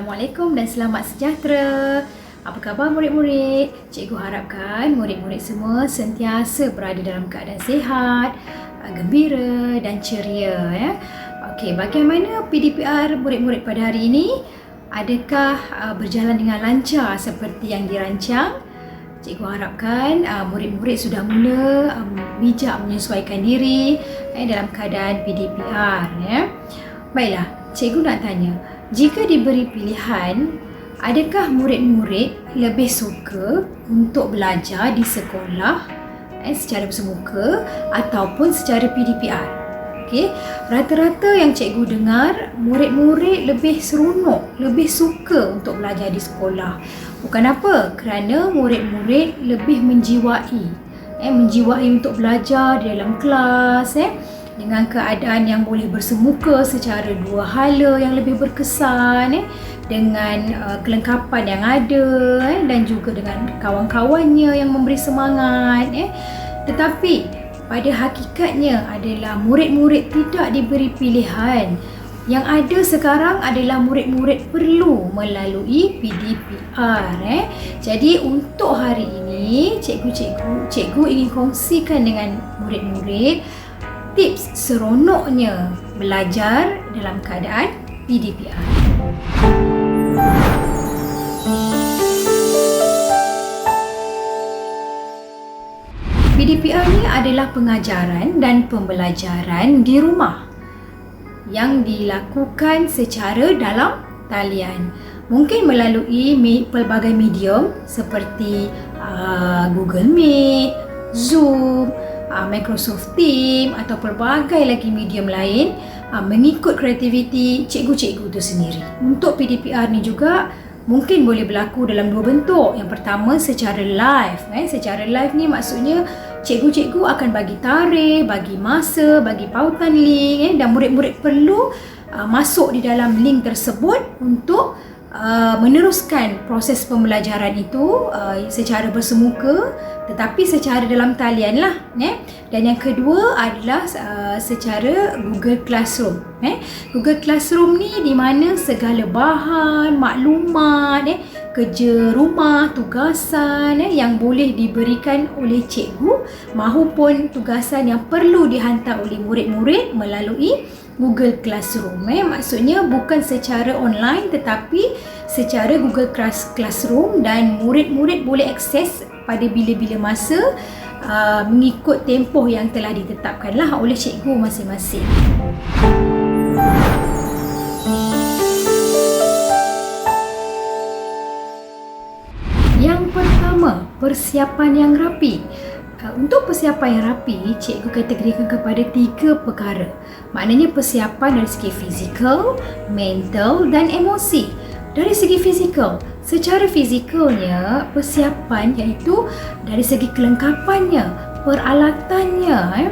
Assalamualaikum dan selamat sejahtera. Apa khabar murid-murid? Cikgu harapkan murid-murid semua sentiasa berada dalam keadaan sihat, gembira dan ceria. Okey, bagaimana PDPR murid-murid pada hari ini? Adakah berjalan dengan lancar seperti yang dirancang? Cikgu harapkan murid-murid sudah mula bijak menyesuaikan diri dalam keadaan PDPR. Baiklah, cikgu nak tanya, jika diberi pilihan, adakah murid-murid lebih suka untuk belajar di sekolah secara bersemuka ataupun secara PDPR? Okey, rata-rata yang cikgu dengar, murid-murid lebih seronok, lebih suka untuk belajar di sekolah. Bukan apa? Kerana murid-murid lebih menjiwai untuk belajar di dalam kelas dengan keadaan yang boleh bersemuka secara dua hala yang lebih berkesan, dengan kelengkapan yang ada dan juga dengan kawan-kawannya yang memberi semangat. Tetapi pada hakikatnya adalah murid-murid tidak diberi pilihan. Yang ada sekarang adalah murid-murid perlu melalui PDPR. Jadi untuk hari ini cikgu ingin kongsikan dengan murid-murid tips seronoknya belajar dalam keadaan PDPR. PDPR ni adalah pengajaran dan pembelajaran di rumah yang dilakukan secara dalam talian. Mungkin melalui pelbagai medium seperti Google Meet, Zoom, Microsoft Teams atau pelbagai lagi medium lain, mengikut kreativiti cikgu-cikgu itu sendiri. Untuk PDPR ni juga mungkin boleh berlaku dalam dua bentuk. Yang pertama secara live. Secara live ni maksudnya cikgu-cikgu akan bagi tarikh, bagi masa, bagi pautan link dan murid-murid perlu masuk di dalam link tersebut untuk meneruskan proses pembelajaran itu secara bersemuka tetapi secara dalam talian lah. Dan yang kedua adalah secara Google Classroom. Google Classroom ni di mana segala bahan, maklumat, kerja rumah, tugasan yang boleh diberikan oleh cikgu mahupun tugasan yang perlu dihantar oleh murid-murid melalui Google Classroom. Maksudnya bukan secara online tetapi secara Google Classroom dan murid-murid boleh akses pada bila-bila masa mengikut tempoh yang telah ditetapkanlah oleh cikgu masing-masing. Yang pertama, persiapan yang rapi. Untuk persiapan yang rapi, cikgu kategorikan kepada 3 perkara. Maknanya persiapan dari segi fizikal, mental dan emosi. Dari segi fizikal, secara fizikalnya persiapan iaitu dari segi kelengkapannya, peralatannya,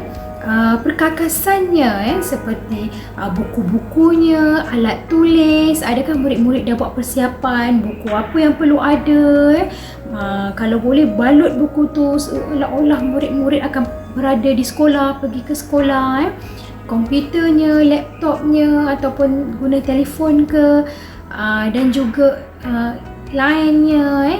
perkakasannya seperti buku-bukunya, alat tulis. Adakah murid-murid dah buat persiapan buku apa yang perlu ada? Kalau boleh balut buku tu seolah-olah murid-murid akan berada di sekolah, pergi ke sekolah. Komputernya, laptopnya ataupun guna telefon ke, dan juga lainnya.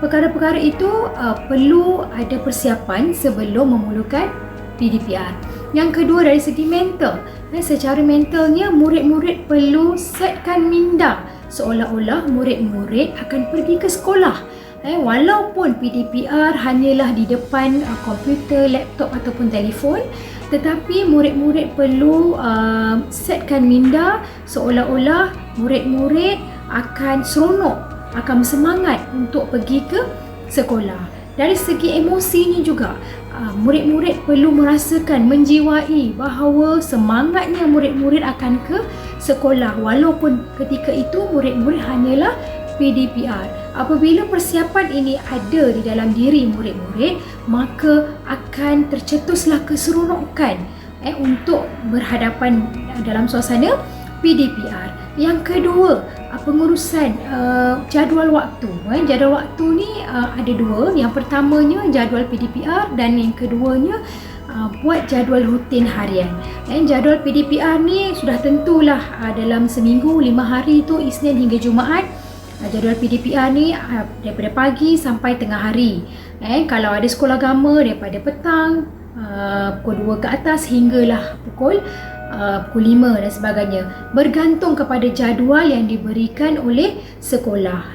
Perkara-perkara itu perlu ada persiapan sebelum memulakan PDPR. Yang kedua dari segi mental. Secara mentalnya murid-murid perlu setkan minda seolah-olah murid-murid akan pergi ke sekolah. Walaupun PDPR hanyalah di depan komputer, laptop ataupun telefon, tetapi murid-murid perlu setkan minda seolah-olah murid-murid akan seronok, akan bersemangat untuk pergi ke sekolah. Dari segi emosinya juga, murid-murid perlu merasakan, menjiwai bahawa semangatnya murid-murid akan ke sekolah walaupun ketika itu murid-murid hanyalah PDPR. Apabila persiapan ini ada di dalam diri murid-murid, maka akan tercetuslah keseronokan untuk berhadapan dalam suasana PDPR. Yang kedua, pengurusan jadual waktu. Jadual waktu ni ada dua. Yang pertamanya jadual PDPR dan yang keduanya buat jadual rutin harian. Jadual PDPR ni sudah tentulah dalam seminggu 5 hari tu, Isnin hingga Jumaat. Jadual PDPR ni daripada pagi sampai tengah hari. Kalau ada sekolah agama daripada petang pukul 2 ke atas hinggalah pukul 5 dan sebagainya, bergantung kepada jadual yang diberikan oleh sekolah.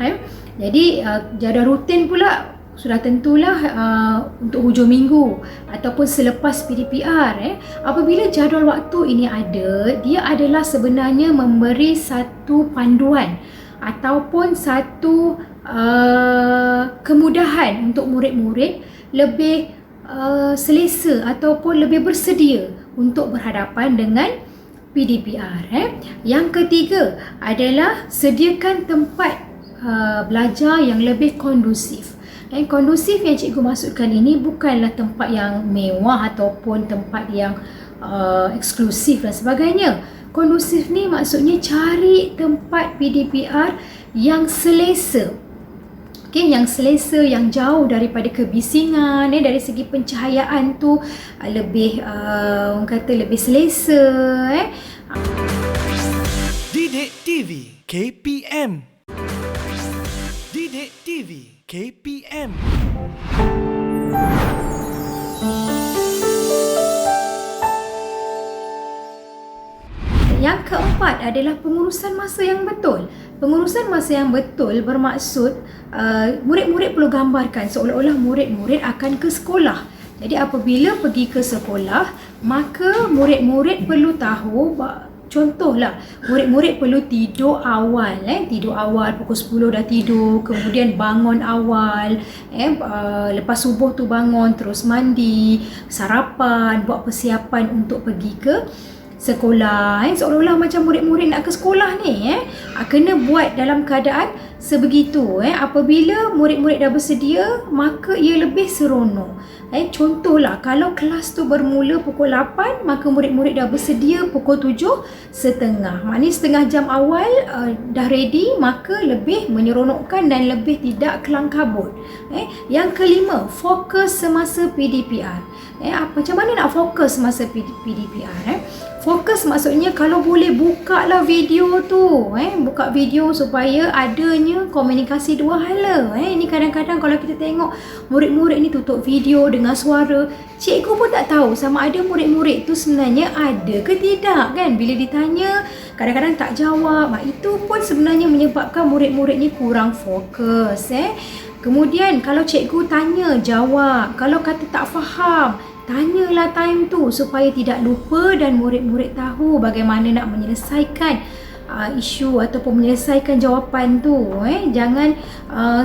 Jadi jadual rutin pula sudah tentulah untuk hujung minggu ataupun selepas PDPR. Apabila jadual waktu ini ada, dia adalah sebenarnya memberi satu panduan ataupun satu kemudahan untuk murid-murid lebih selesa ataupun lebih bersedia untuk berhadapan dengan PDPR. Yang ketiga adalah sediakan tempat belajar yang lebih kondusif. Kondusif yang cikgu maksudkan ini bukanlah tempat yang mewah ataupun tempat yang eksklusif dan sebagainya. Kondusif ni maksudnya cari tempat PDPR yang selesa. Yang selesa, yang jauh daripada kebisingan, dari segi pencahayaan tu lebih orang kata lebih selesa. Didik TV KPM. Didik TV KPM. Yang keempat adalah pengurusan masa yang betul. Pengurusan masa yang betul bermaksud murid-murid perlu gambarkan seolah-olah murid-murid akan ke sekolah. Jadi apabila pergi ke sekolah, maka murid-murid perlu tahu, contohlah, murid-murid perlu tidur awal. Tidur awal pukul 10 dah tidur, kemudian bangun awal, lepas subuh tu bangun, terus mandi, sarapan, buat persiapan untuk pergi ke sekolah. Seolah-olah macam murid-murid nak ke sekolah ni. Kena buat dalam keadaan sebegitu. Apabila murid-murid dah bersedia, maka ia lebih seronok. Contohlah, kalau kelas tu bermula pukul 8, maka murid-murid dah bersedia pukul 7.30. Maknanya setengah jam awal dah ready, maka lebih menyeronokkan dan lebih tidak kelang kabut. Yang kelima, fokus semasa PDPR. Macam mana nak fokus masa PDPR? Fokus maksudnya kalau boleh buka lah video tu. Buka video supaya adanya komunikasi dua hala. Ini kadang-kadang kalau kita tengok murid-murid ni tutup video dengan suara, cikgu pun tak tahu sama ada murid-murid tu sebenarnya ada ke tidak kan. Bila ditanya kadang-kadang tak jawab. Itu pun sebenarnya menyebabkan murid-murid ni kurang fokus. Kemudian kalau cikgu tanya, jawab. Kalau kata tak faham, tanyalah time tu supaya tidak lupa dan murid-murid tahu bagaimana nak menyelesaikan isu ataupun menyelesaikan jawapan tu. Jangan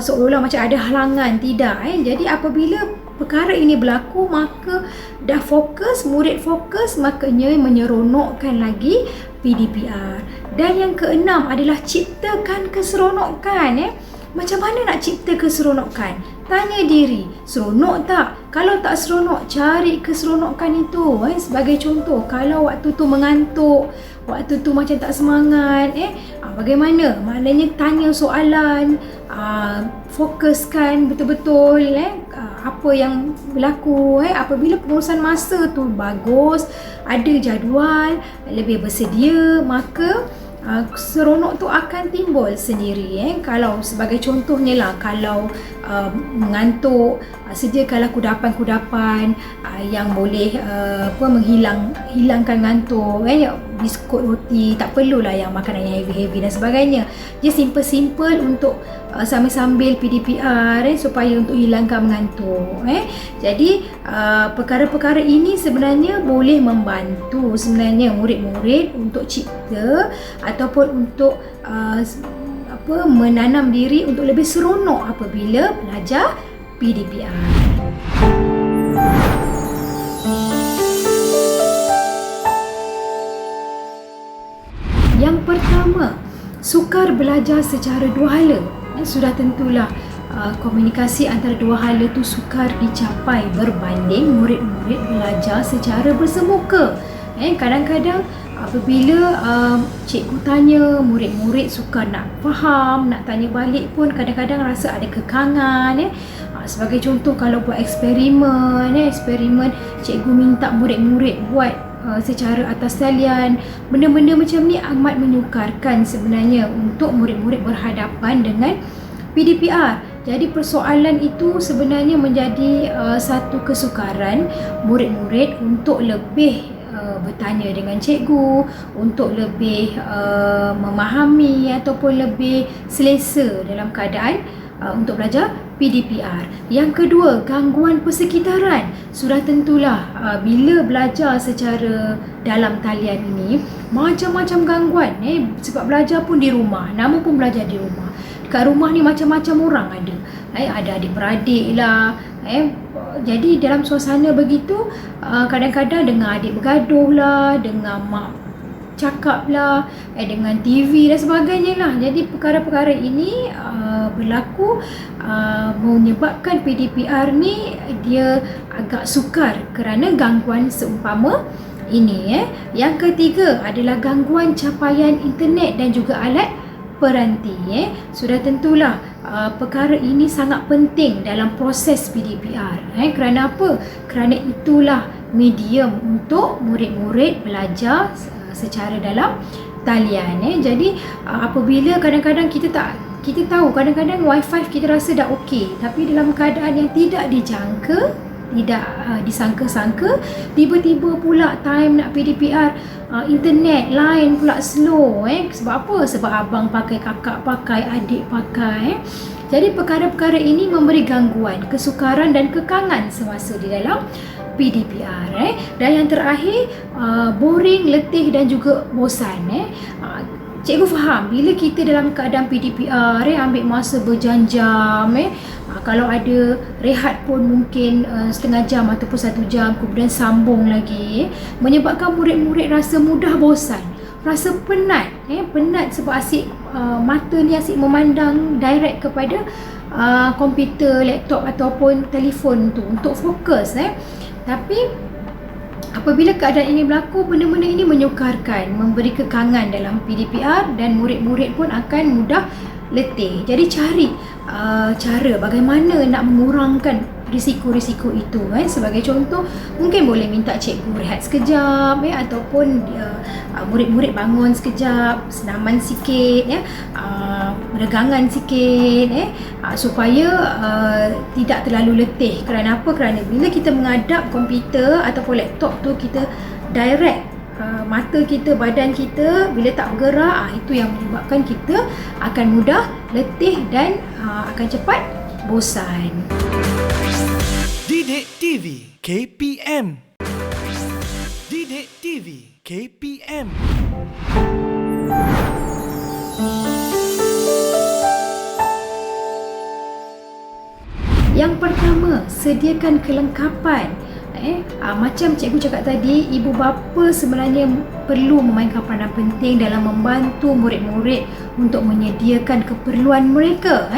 seolah-olah macam ada halangan, tidak. Jadi apabila perkara ini berlaku, maka dah fokus, murid fokus, makanya menyeronokkan lagi PDPR. Dan yang keenam adalah ciptakan keseronokan. Macam mana nak cipta keseronokan? Tanya diri, seronok tak? Kalau tak seronok, cari keseronokan itu. Sebagai contoh, kalau waktu tu mengantuk, waktu tu macam tak semangat, bagaimana? Maknanya tanya soalan, fokuskan betul-betul apa yang berlaku. Apabila pengurusan masa tu bagus, ada jadual, lebih bersedia, maka seronok tu akan timbul sendiri. Kalau sebagai contohnya lah, kalau mengantuk, sediakanlah kudapan-kudapan yang boleh hilangkan ngantuk. Biskut, roti, tak perlulah yang makanan yang heavy-heavy dan sebagainya. Dia simple-simple untuk sambil-sambil PDPR supaya untuk hilangkan mengantuk. Jadi perkara-perkara ini sebenarnya boleh membantu sebenarnya murid-murid untuk cipta ataupun untuk menanam diri untuk lebih seronok apabila belajar PDPR. Yang pertama, sukar belajar secara dua hala. Sudah tentulah komunikasi antara dua hala tu sukar dicapai berbanding murid-murid belajar secara bersemuka. Kadang-kadang apabila cikgu tanya, murid-murid sukar nak faham, nak tanya balik pun kadang-kadang rasa ada kekangan. Sebagai contoh, kalau buat eksperimen, eksperimen cikgu minta murid-murid buat secara atas talian. Benda-benda macam ni amat menyukarkan sebenarnya untuk murid-murid berhadapan dengan PDPR. Jadi persoalan itu sebenarnya menjadi satu kesukaran murid-murid untuk lebih bertanya dengan cikgu, untuk lebih memahami ataupun lebih selesa dalam keadaan untuk belajar PDPR. Yang kedua, gangguan persekitaran. Sudah tentulah bila belajar secara dalam talian ini, macam-macam gangguan. Sebab belajar pun di rumah, nama pun belajar di rumah. Dekat rumah ni macam-macam orang ada. Ada adik-beradik lah. Jadi dalam suasana begitu, kadang-kadang dengar adik bergaduh lah, dengar mak cakap lah, dengan TV dan sebagainya lah. Jadi perkara-perkara ini berlaku menyebabkan PDPR ni dia agak sukar kerana gangguan seumpama ini. Yang ketiga adalah gangguan capaian internet dan juga alat peranti. Sudah tentulah perkara ini sangat penting dalam proses PDPR. Kerana apa? Kerana itulah medium untuk murid-murid belajar secara dalam talian. Jadi apabila kadang-kadang kita tahu kadang-kadang wifi kita rasa dah okey, tapi dalam keadaan yang tidak dijangka, tidak disangka-sangka, tiba-tiba pula time nak PDPR, internet line pula slow. Sebab apa? Sebab abang pakai, kakak pakai, adik pakai. Jadi perkara-perkara ini memberi gangguan, kesukaran dan kekangan semasa di dalam PDPR. Dan yang terakhir, boring, letih dan juga bosan. Cikgu faham bila kita dalam keadaan PDPR, ambil masa berjam-jam, kalau ada rehat pun mungkin setengah jam ataupun 1 jam, kemudian sambung lagi, menyebabkan murid-murid rasa mudah bosan, rasa penat. Penat sebab asyik mata ni asyik memandang direct kepada komputer, laptop ataupun telefon tu untuk fokus. Tapi apabila keadaan ini berlaku, benda-benda ini menyukarkan, memberi kekangan dalam PDPR dan murid-murid pun akan mudah letih. Jadi cari cara bagaimana nak mengurangkan risiko-risiko itu. Sebagai contoh, mungkin boleh minta cikgu rehat sekejap, ataupun murid-murid bangun sekejap, senaman sikit, regangan sikit, supaya tidak terlalu letih. Kerana apa? Kerana bila kita menghadap komputer ataupun laptop tu, kita direct mata kita, badan kita bila tak bergerak, itu yang menyebabkan kita akan mudah letih dan akan cepat bosan. Didik TV KPM. Didik TV KPM. Yang pertama, sediakan kelengkapan. Macam cikgu cakap tadi, ibu bapa sebenarnya perlu memainkan peranan penting dalam membantu murid-murid untuk menyediakan keperluan mereka.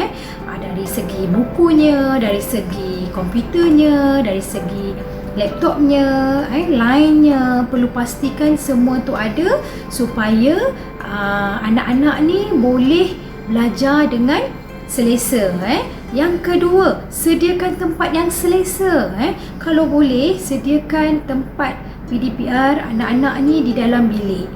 Dari segi bukunya, dari segi komputernya, dari segi laptopnya, line-nya, perlu pastikan semua tu ada supaya anak-anak ni boleh belajar dengan selesa. Yang kedua, sediakan tempat yang selesa. Kalau boleh, sediakan tempat PDPR anak-anak ni di dalam bilik.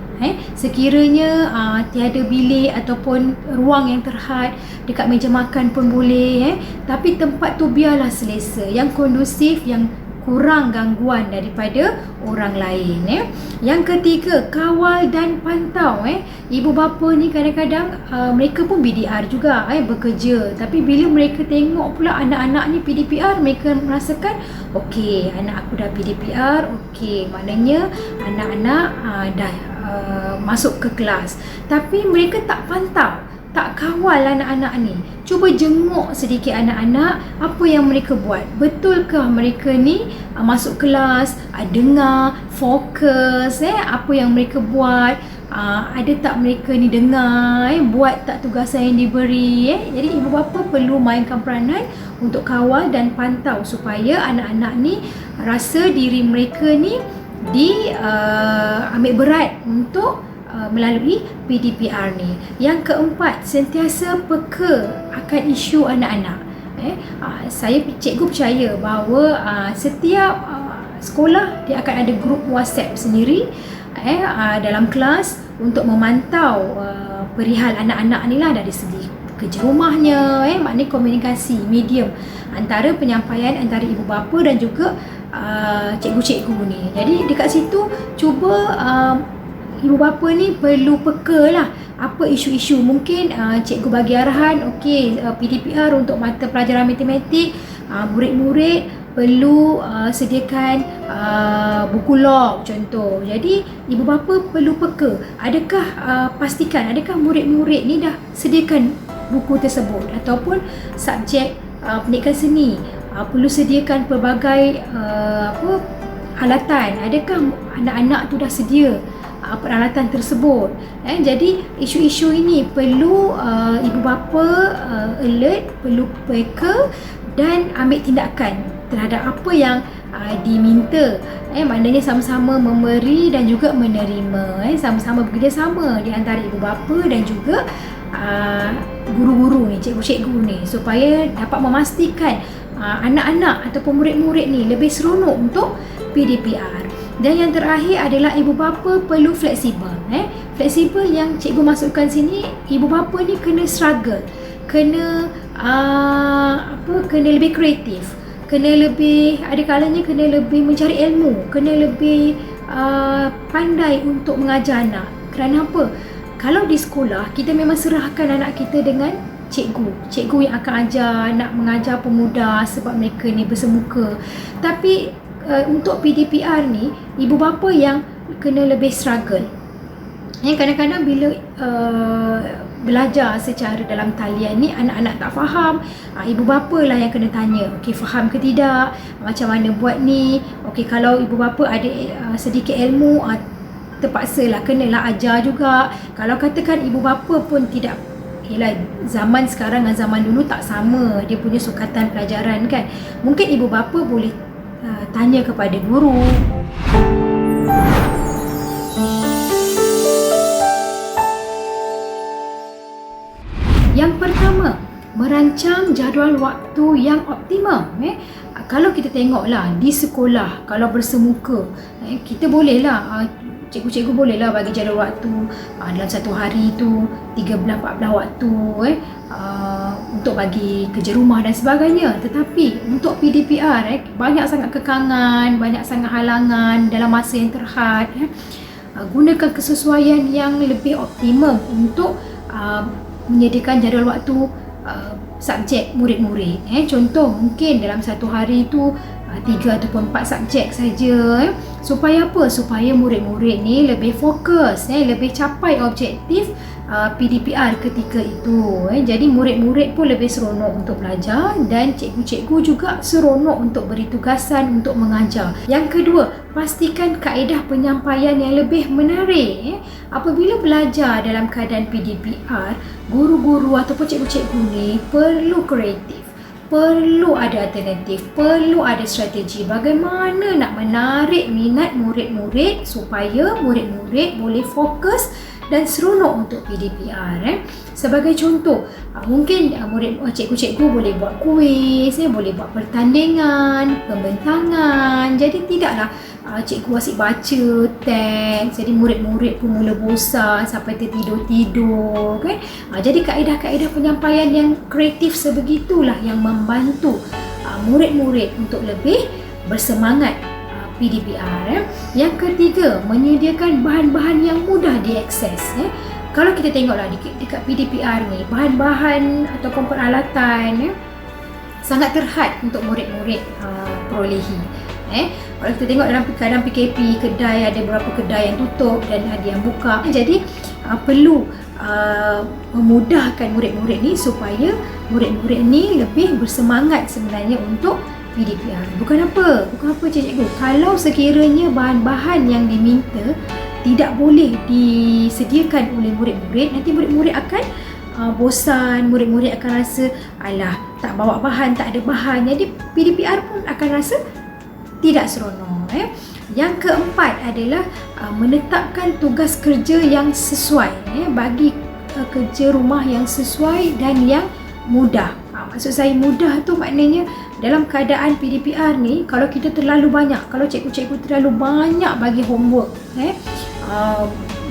Sekiranya tiada bilik ataupun ruang yang terhad, dekat meja makan pun boleh. Tapi tempat tu biarlah selesa, yang kondusif, yang kurang gangguan daripada orang lain. Yang ketiga, kawal dan pantau. Ibu bapa ni kadang-kadang mereka pun BDR juga, bekerja. Tapi bila mereka tengok pula anak-anak ni PDPR, mereka merasakan okey, anak aku dah PDPR, okey, maknanya anak-anak dah masuk ke kelas. Tapi mereka tak pantau, tak kawal anak-anak ni. Cuba jenguk sedikit anak-anak, apa yang mereka buat. Betulkah mereka ni masuk kelas, dengar, fokus, apa yang mereka buat, ada tak mereka ni dengar, buat tak tugasan yang diberi. Jadi ibu bapa perlu mainkan peranan untuk kawal dan pantau supaya anak-anak ni rasa diri mereka ni ambil berat untuk melalui PDPR ni. Yang keempat, sentiasa peka akan isu anak-anak. Cikgu percaya bahawa setiap sekolah dia akan ada grup WhatsApp sendiri dalam kelas untuk memantau perihal anak-anak ni lah, dari segi kerja rumahnya, maknanya komunikasi medium antara penyampaian antara ibu bapa dan juga cikgu-cikgu ni. Jadi dekat situ cuba ibu bapa ni perlu peka lah apa isu-isu. Mungkin cikgu bagi arahan, okey, PDPR untuk mata pelajaran matematik, murid-murid perlu sediakan buku log contoh. Jadi ibu bapa perlu peka, adakah pastikan adakah murid-murid ni dah sediakan buku tersebut, ataupun subjek pendidikan seni perlu sediakan pelbagai alatan, adakah anak-anak tu dah sedia peralatan tersebut. Jadi isu-isu ini perlu ibu bapa alert, perlu peka dan ambil tindakan terhadap apa yang diminta. Maknanya sama-sama memberi dan juga menerima, sama-sama bekerjasama di antara ibu bapa dan juga guru-guru ni, cikgu-cikgu ni, supaya dapat memastikan anak-anak ataupun murid-murid ni lebih seronok untuk PDPR. Dan yang terakhir adalah ibu bapa perlu fleksibel. Fleksibel yang cikgu masukkan sini, ibu bapa ni kena struggle, kena kena lebih kreatif, kena lebih, ada kalanya kena lebih mencari ilmu, kena lebih pandai untuk mengajar anak. Kerana apa? Kalau di sekolah kita memang serahkan anak kita dengan cikgu yang akan ajar, nak mengajar pemuda sebab mereka ni bersemuka. Tapi untuk PDPR ni, ibu bapa yang kena lebih struggle. Kadang-kadang bila belajar secara dalam talian ni, anak-anak tak faham, ibu bapa lah yang kena tanya, okey, faham ke tidak, macam mana buat ni. Okey, kalau ibu bapa ada sedikit ilmu, terpaksalah kenalah ajar juga. Kalau katakan ibu bapa pun tidak, yelah, zaman sekarang dengan zaman dulu tak sama dia punya sukatan pelajaran kan, mungkin ibu bapa boleh tanya kepada guru. Yang pertama, merancang jadual waktu yang optimum. Kalau kita tengoklah di sekolah, kalau bersemuka, kita bolehlah, cikgu-cikgu bolehlah bagi jadual waktu dalam satu hari tu 13-14 waktu untuk bagi kerja rumah dan sebagainya. Tetapi untuk PDPR banyak sangat kekangan, banyak sangat halangan dalam masa yang terhad. Gunakan kesesuaian yang lebih optimum untuk menyediakan jadual waktu subjek murid-murid. Contoh, mungkin dalam satu hari tu 3 ataupun 4 subjek saja. Supaya apa? Supaya murid-murid ni lebih fokus, lebih capai objektif PDPR ketika itu. Jadi murid-murid pun lebih seronok untuk belajar dan cikgu-cikgu juga seronok untuk beri tugasan untuk mengajar. Yang kedua, pastikan kaedah penyampaian yang lebih menarik. Apabila belajar dalam keadaan PDPR, guru-guru ataupun cikgu-cikgu ni perlu kreatif, perlu ada alternatif, perlu ada strategi bagaimana nak menarik minat murid-murid supaya murid-murid boleh fokus dan seronok untuk PDPR. Sebagai contoh, mungkin cikgu-cikgu boleh buat kuis, boleh buat pertandingan, pembentangan. Jadi tidaklah cikgu asyik baca teks, jadi murid-murid pun mula bosan sampai tertidur-tidur kan. Jadi kaedah-kaedah penyampaian yang kreatif sebegitulah yang membantu murid-murid untuk lebih bersemangat PDPR. Yang ketiga, menyediakan bahan-bahan yang mudah diakses. Kalau kita tengoklah dekat PDPR ni, bahan-bahan ataupun peralatan sangat terhad untuk murid-murid perolehi. Kalau kita tengok dalam keadaan PKP, kedai ada beberapa kedai yang tutup dan ada yang buka. Jadi perlu memudahkan murid-murid ni supaya murid-murid ni lebih bersemangat sebenarnya untuk PDPR. Bukan apa cikgu, kalau sekiranya bahan-bahan yang diminta tidak boleh disediakan oleh murid-murid, nanti murid-murid akan bosan, murid-murid akan rasa alah, tak bawa bahan, tak ada bahan. Jadi PDPR pun akan rasa tidak seronok. Yang keempat adalah menetapkan tugas kerja yang sesuai, bagi kerja rumah yang sesuai dan yang mudah. Maksud saya mudah tu maknanya dalam keadaan PDPR ni, kalau kita terlalu banyak, kalau cikgu-cikgu terlalu banyak bagi homework,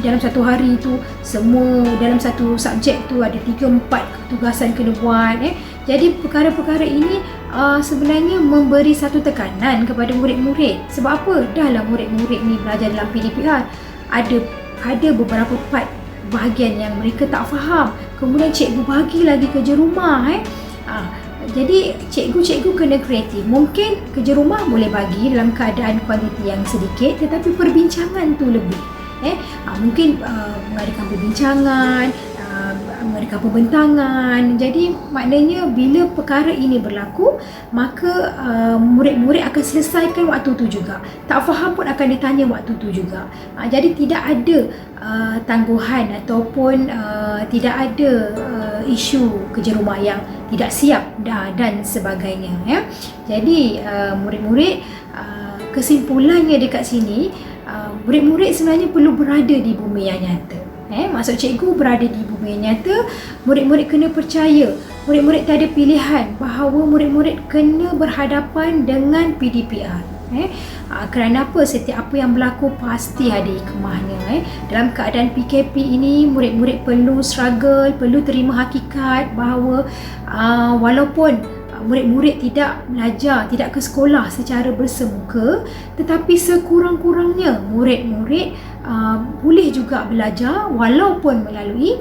dalam satu hari tu semua dalam satu subjek tu ada 3-4 tugasan kena buat. Jadi perkara-perkara ini sebenarnya memberi satu tekanan kepada murid-murid. Sebab apa? Dahlah murid-murid ni belajar dalam PDPR, ada beberapa part bahagian yang mereka tak faham, kemudian cikgu bagi lagi kerja rumah. Jadi cikgu-cikgu kena kreatif. Mungkin kerja rumah boleh bagi dalam keadaan kuantiti yang sedikit, tetapi perbincangan tu lebih. Mungkin mengadakan perbincangan, mengadakan pembentangan. Jadi maknanya bila perkara ini berlaku, maka murid-murid akan selesaikan waktu tu juga. Tak faham pun akan ditanya waktu tu juga. Jadi tidak ada tangguhan ataupun tidak ada isu kerja rumah yang tidak siap dan sebagainya. Jadi murid-murid, kesimpulannya dekat sini, murid-murid sebenarnya perlu berada di bumi yang nyata. Maksud cikgu berada di bumi yang nyata, murid-murid kena percaya, murid-murid tak ada pilihan bahawa murid-murid kena berhadapan dengan PDPR. Kerana apa? Setiap apa yang berlaku pasti ada hikmahnya. Dalam keadaan PKP ini, murid-murid perlu struggle, perlu terima hakikat bahawa walaupun murid-murid tidak belajar, tidak ke sekolah secara bersemuka, tetapi sekurang-kurangnya murid-murid boleh juga belajar walaupun melalui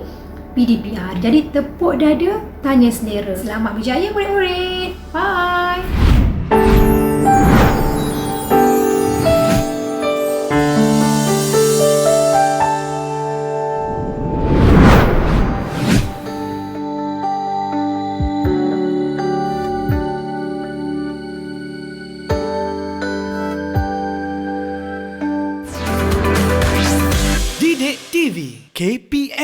PDPR. Jadi tepuk dada, tanya selera. Selamat berjaya murid-murid. Bye. Didik TV KPM